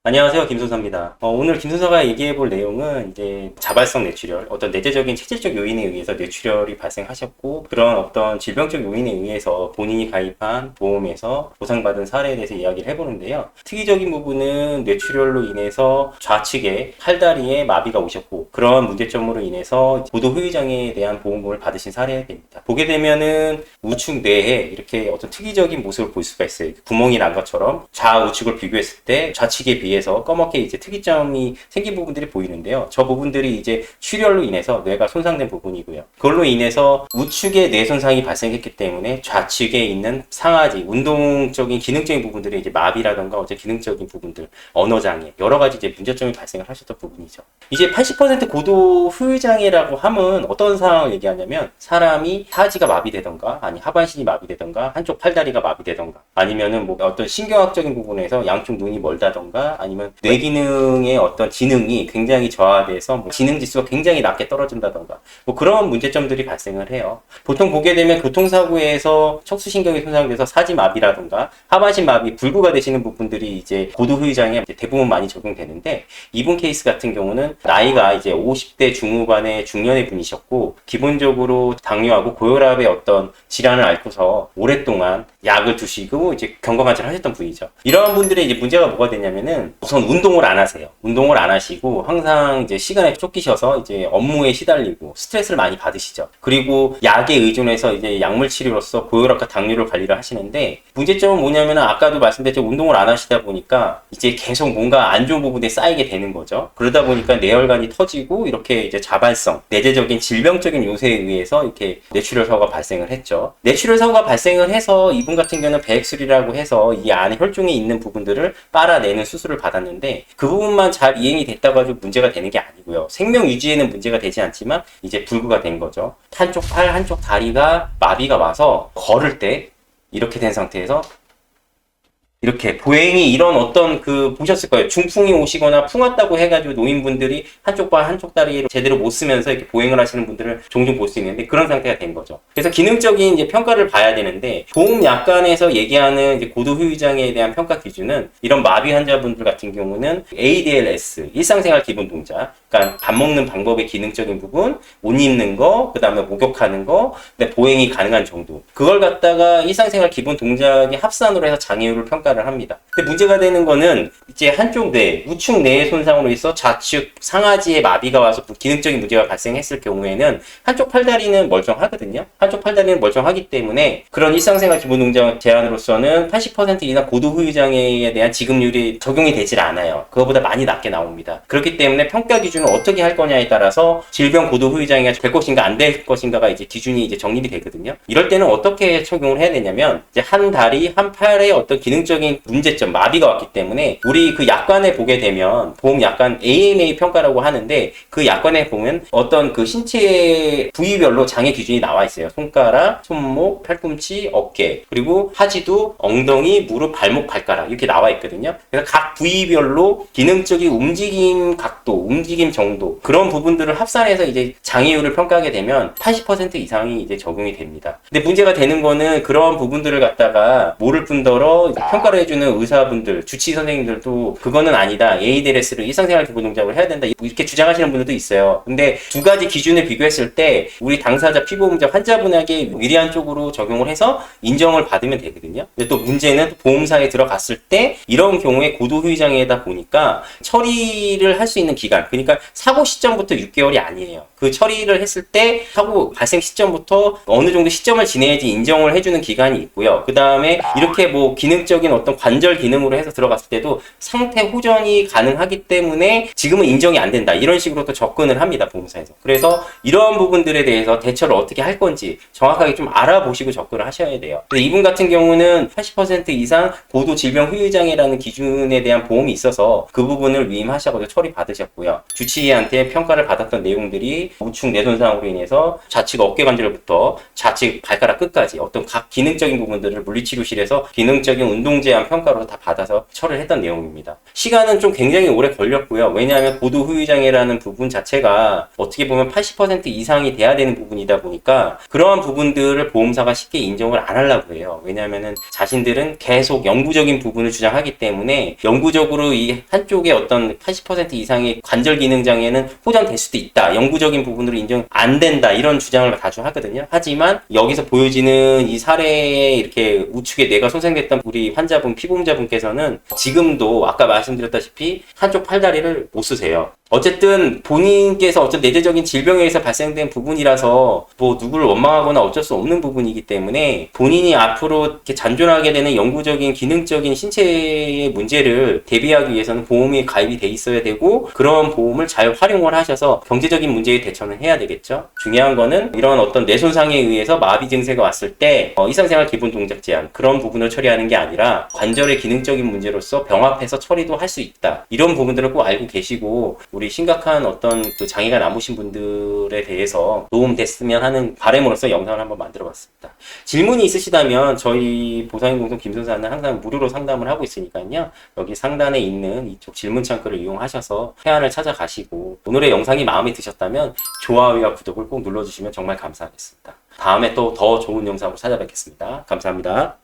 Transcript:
안녕하세요, 김순서입니다. 오늘 김순서가 얘기해 볼 내용은 이제 자발성 뇌출혈, 어떤 내재적인 체질적 요인에 의해서 뇌출혈이 발생하셨고, 그런 어떤 질병적 요인에 의해서 본인이 가입한 보험에서 보상받은 사례에 대해서 이야기를 해보는데요. 특이적인 부분은 뇌출혈로 인해서 좌측에 팔다리에 마비가 오셨고, 그런 문제점으로 인해서 고도 후유장애에 대한 보험금을 받으신 사례입니다. 보게 되면은 우측 뇌에 이렇게 어떤 특이적인 모습을 볼 수가 있어요. 구멍이 난 것처럼 좌우측을 비교했을 때 좌측에 비해서 검게 이제 특이점이 생긴 부분들이 보이는데요. 저 부분들이 이제 출혈로 인해서 뇌가 손상된 부분이고요. 그걸로 인해서 우측에 뇌 손상이 발생했기 때문에 좌측에 있는 상하지, 운동적인 기능적인 부분들이 이제 마비라던가 어제 기능적인 부분들, 언어장애, 여러 가지 이제 문제점이 발생을 하셨던 부분이죠. 이제 80% 고도 후유장애라고 하면 어떤 상황을 얘기하냐면 사람이 하지가 마비되던가 아니 하반신이 마비되던가 한쪽 팔다리가 마비되던가 아니면은 뭐 어떤 신경학적인 부분에서 양쪽 눈이 멀다던가 아니면 뇌 기능의 어떤 지능이 굉장히 저하돼서 뭐 지능 지수가 굉장히 낮게 떨어진다던가 뭐 그런 문제점들이 발생을 해요. 보통 보게 되면 교통사고에서 척수신경이 손상돼서 사지마비라던가 하반신 마비, 불구가 되시는 부분들이 이제 고도 후유장애 대부분 많이 적용되는데 이분 케이스 같은 경우는 나이가 이제 50대 중후반의 중년의 분이셨고 기본적으로 당뇨하고 고혈압의 어떤 질환을 앓고서 오랫동안 약을 드시고 이제 경과관찰을 하셨던 분이죠. 이러한 분들의 이제 문제가 뭐가 되냐면은 우선 운동을 안 하세요. 운동을 안 하시고 항상 이제 시간에 쫓기셔서 이제 업무에 시달리고 스트레스를 많이 받으시죠. 그리고 약에 의존해서 이제 약물 치료로서 고혈압과 당뇨를 관리를 하시는데 문제점은 뭐냐면은 아까도 말씀드렸죠. 운동을 안 하시다 보니까 이제 계속 뭔가 안 좋은 부분에 쌓이게 되는 거죠. 그러다 보니까 뇌혈관이 터지고 이렇게 이제 자발성, 내재적인 질병적인 요소에 의해서 이렇게 뇌출혈 사고가 발생을 했죠. 뇌출혈 사고가 발생을 해서 이분 같은 경우는 배액술이라고 해서 이 안에 혈중에 있는 부분들을 빨아내는 수술을 받았는데 그 부분만 잘 이행이 됐다고 해서 문제가 되는 게 아니고요. 생명 유지에는 문제가 되지 않지만 이제 불구가 된 거죠. 한쪽 팔, 한쪽 다리가 마비가 와서 걸을 때 이렇게 된 상태에서 이렇게 보행이 이런 어떤 보셨을 거예요. 중풍이 오시거나 풍 왔다고 해가지고 노인분들이 한쪽 발 한쪽 다리를 제대로 못 쓰면서 이렇게 보행을 하시는 분들을 종종 볼 수 있는데 그런 상태가 된 거죠. 그래서 기능적인 이제 평가를 봐야 되는데 보험약관에서 얘기하는 이제 고도 후유장애에 대한 평가 기준은 이런 마비 환자분들 같은 경우는 ADLS, 일상생활 기본 동작, 그러니까 밥 먹는 방법의 기능적인 부분, 옷 입는 거, 그 다음에 목욕하는 거, 근데 보행이 가능한 정도. 그걸 갖다가 일상생활 기본 동작의 합산으로 해서 장애율을 평가를 합니다. 근데 문제가 되는 거는 이제 한쪽 뇌, 우측 뇌의 손상으로 해서 좌측 상하지에 마비가 와서 기능적인 문제가 발생했을 경우에는 한쪽 팔다리는 멀쩡하거든요. 한쪽 팔다리는 멀쩡하기 때문에 그런 일상생활 기본 동작 제한으로서는 80% 이상 고도 후유장애에 대한 지급률이 적용이 되질 않아요. 그거보다 많이 낮게 나옵니다. 그렇기 때문에 평가 기준을 어떻게 할 거냐에 따라서 질병 고도 후유장애가 될 것인가 안 될 것인가가 이제 기준이 이제 정립이 되거든요. 이럴 때는 어떻게 적용을 해야 되냐면 이제 한 다리, 한 팔의 어떤 기능적인 문제점, 마비가 왔기 때문에 우리 그 약관에 보게 되면 보험 약관 AMA 평가라고 하는데 그 약관에 보면 어떤 그 신체 부위별로 장애 기준이 나와 있어요. 손가락, 손목, 팔꿈치, 어깨, 그리고 하지도, 엉덩이, 무릎, 발목, 발가락 이렇게 나와 있거든요. 그래서 각 부위별로 기능적인 움직임 각도, 움직임 정도 그런 부분들을 합산해서 이제 장애율을 평가하게 되면 80% 이상이 이제 적용이 됩니다. 근데 문제가 되는 거는 그런 부분들을 갖다가 모를 뿐더러 평가를 해주는 의사분들, 주치의 선생님들도 그거는 아니다. ADLS를 일상생활 기본 동작을 해야 된다. 이렇게 주장하시는 분들도 있어요. 근데 두 가지 기준을 비교했을 때 우리 당사자 피보험자 환자분에게 유리한 쪽으로 적용을 해서 인정을 받으면 되거든요. 근데 또 문제는 보험사에 들어갔을 때 이런 경우에 고도 후유장애다 보니까 처리를 할 수 있는 기간, 그러니까 사고 시점부터 6개월이 아니에요. 그 처리를 했을 때 사고 발생 시점부터 어느 정도 시점을 지내야지 인정을 해주는 기간이 있고요. 그 다음에 이렇게 뭐 기능적인 어떤 관절 기능으로 해서 들어갔을 때도 상태 호전이 가능하기 때문에 지금은 인정이 안 된다. 이런 식으로 또 접근을 합니다. 보험사에서. 그래서 이런 부분들에 대해서 대처를 어떻게 할 건지 정확하게 좀 알아보시고 접근을 하셔야 돼요. 근데 이분 같은 경우는 80% 이상 고도 질병 후유장애라는 기준에 대한 보험이 있어서 그 부분을 위임하셔서 처리 받으셨고요. 주치의한테 평가를 받았던 내용들이 우측 뇌손상으로 인해서 좌측 어깨 관절부터 좌측 발가락 끝까지 어떤 각 기능적인 부분들을 물리치료실에서 기능적인 운동 제한 평가로 다 받아서 처리를 했던 내용입니다. 시간은 좀 굉장히 오래 걸렸고요. 왜냐하면 고도 후유장애라는 부분 자체가 어떻게 보면 80% 이상이 돼야 되는 부분이다 보니까 그러한 부분들을 보험사가 쉽게 인정을 안 하려고 해요. 왜냐하면은 자신들은 계속 영구적인 부분을 주장하기 때문에 영구적으로 이 한쪽의 어떤 80% 이상의 관절 기능 장애는 호전될 수도 있다. 영구적인 부분으로 인정 안 된다. 이런 주장을 자주 하거든요. 하지만 여기서 보여지는 이 사례에 이렇게 우측에 뇌가 손상됐던 우리 환자분, 피보험자분께서는 지금도 아까 말씀드렸다시피 한쪽 팔다리를 못 쓰세요. 어쨌든 본인께서 어떤 내재적인 질병에 의해서 발생된 부분이라서 뭐 누구를 원망하거나 어쩔 수 없는 부분이기 때문에 본인이 앞으로 이렇게 잔존하게 되는 영구적인 기능적인 신체의 문제를 대비하기 위해서는 보험이 가입이 돼 있어야 되고 그런 보험을 잘 활용을 하셔서 경제적인 문제에 대처는 해야 되겠죠. 중요한 거는 이런 어떤 뇌 손상에 의해서 마비 증세가 왔을 때 일상생활 기본 동작 제한 그런 부분을 처리하는 게 아니라 관절의 기능적인 문제로서 병합해서 처리도 할 수 있다. 이런 부분들을 꼭 알고 계시고 우리 심각한 어떤 그 장애가 남으신 분들에 대해서 도움됐으면 하는 바람으로서 영상을 한번 만들어 봤습니다. 질문이 있으시다면 저희 보상인공성 김선사는 항상 무료로 상담을 하고 있으니까요. 여기 상단에 있는 이쪽 질문 창구를 이용하셔서 회원을 찾아가시고 오늘의 영상이 마음에 드셨다면 좋아요와 구독을 꼭 눌러주시면 정말 감사하겠습니다. 다음에 또 더 좋은 영상으로 찾아뵙겠습니다. 감사합니다.